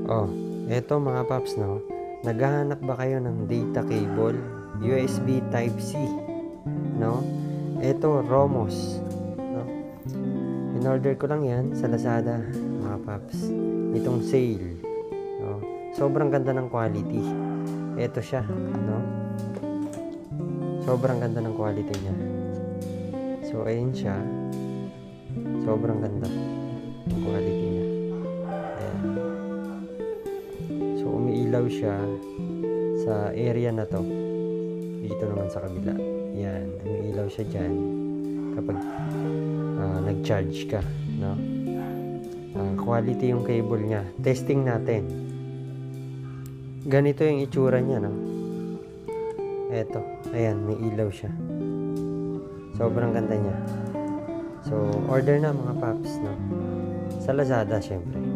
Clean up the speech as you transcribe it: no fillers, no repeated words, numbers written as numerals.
Oh, eto mga paps, no? Naghahanap ba kayo ng data cable? USB Type-C, no? Eto, Romos, no? In-order ko lang yan sa Lazada, mga paps. Itong sale, no? Sobrang ganda ng quality. Eto siya, no? Sobrang ganda ng quality niya. So, ayun siya. Sobrang ganda ng quality niya. Ayan. So, umiilaw siya sa area na to. Dito naman sa kabila. Yan, umiilaw siya dyan kapag nag-charge ka, no? Quality yung cable niya. Testing natin. Ganito yung itsura niya, no? Eto, ayan, may ilaw siya. Sobrang ganda niya. So, order na mga paps, no? Sa Lazada, syempre.